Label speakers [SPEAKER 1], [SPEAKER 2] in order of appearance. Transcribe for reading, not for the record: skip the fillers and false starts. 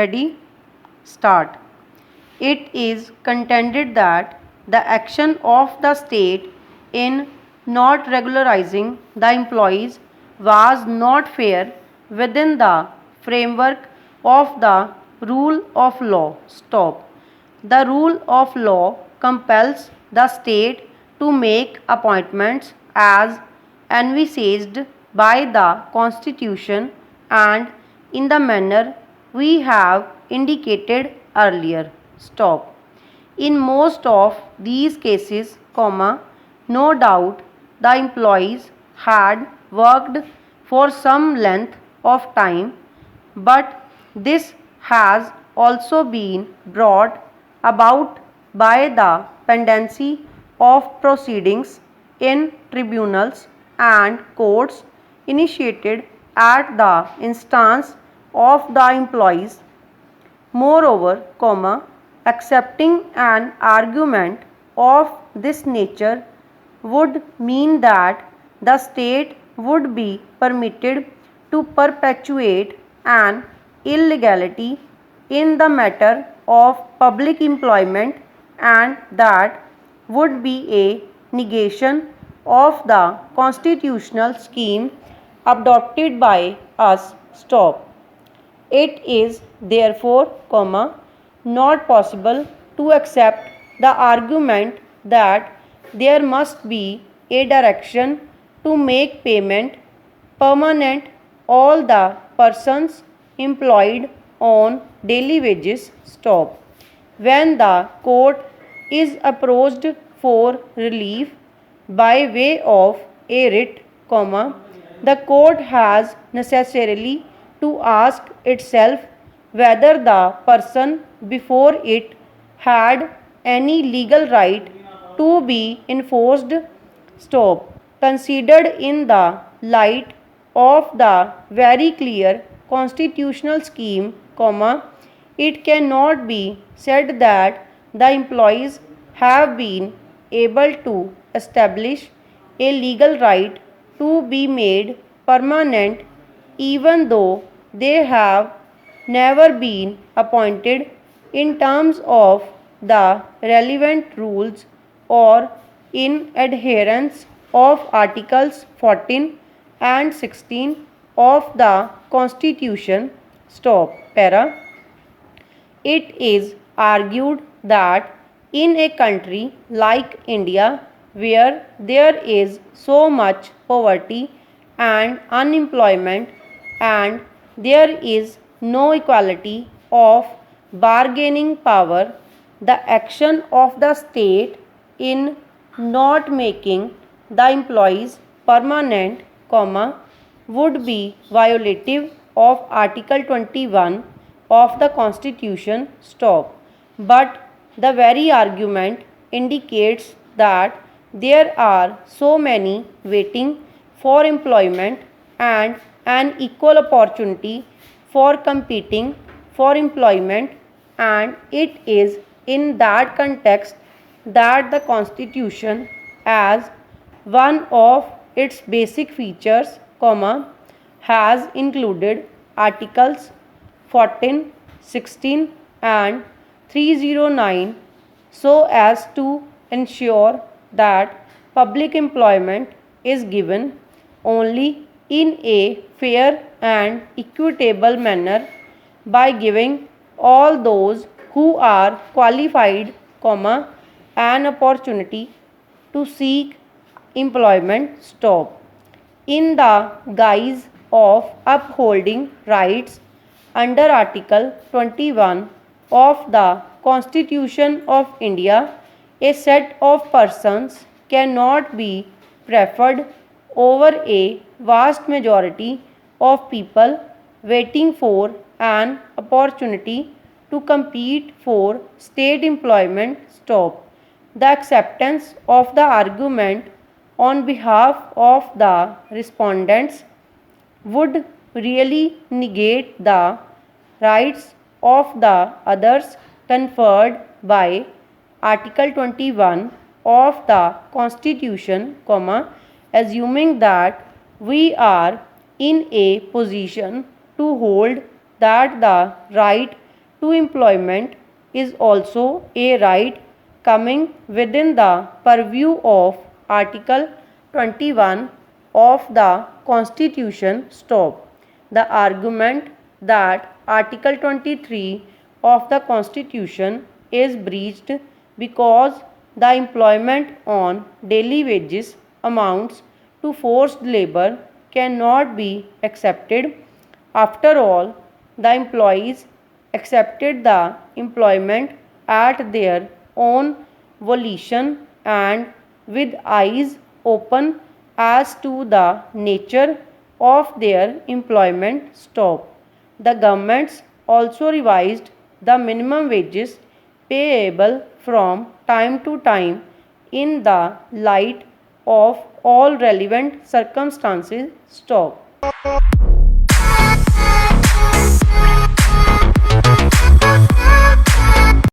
[SPEAKER 1] Ready? Start. It is contended that the action of the state in not regularizing the employees was not fair within the framework of the rule of law. Stop. The rule of law compels the state to make appointments as envisaged by the Constitution and in the manner we have indicated earlier. Stop. In most of these cases, no doubt the employees had worked for some length of time, but this has also been brought about by the pendency of proceedings in tribunals and courts initiated at the instance of the employees. Moreover, accepting an argument of this nature would mean that the state would be permitted to perpetuate an illegality in the matter of public employment, and that would be a negation of the constitutional scheme adopted by us. Stop. It is therefore, not possible to accept the argument that there must be a direction to make payment permanent all the persons employed on daily wages. Stop. When the court is approached for relief by way of a writ, the court has necessarily to ask itself whether the person before it had any legal right to be enforced. Stop. Considered in the light of the very clear constitutional scheme, it cannot be said that the employees have been able to establish a legal right to be made permanent even though they have never been appointed in terms of the relevant rules or in adherence of Articles 14 and 16 of the Constitution. Stop. Para. It is argued that in a country like India, where there is so much poverty and unemployment, and there is no equality of bargaining power, the action of the state in not making the employees permanent, would be violative of Article 21 of the Constitution. Stop. But the very argument indicates that there are so many waiting for employment and an equal opportunity for competing for employment, and it is in that context that the Constitution, as one of its basic features, has included Articles 14, 16 and 309 so as to ensure that public employment is given only in a fair and equitable manner by giving all those who are qualified, an opportunity to seek employment. Stop. In the guise of upholding rights under Article 21 of the Constitution of India, a set of persons cannot be preferred over a vast majority of people waiting for an opportunity to compete for state employment. Stop. The acceptance of the argument on behalf of the respondents would really negate the rights of the others conferred by Article 21 of the Constitution, assuming that we are in a position to hold that the right to employment is also a right coming within the purview of Article 21 of the Constitution. Stop. The argument that Article 23 of the Constitution is breached because the employment on daily wages amounts to forced labor cannot be accepted. After all, the employees accepted the employment at their own volition and with eyes open as to the nature of their employment. Stop. The governments also revised the minimum wages payable from time to time in the light of all relevant circumstances. Stop.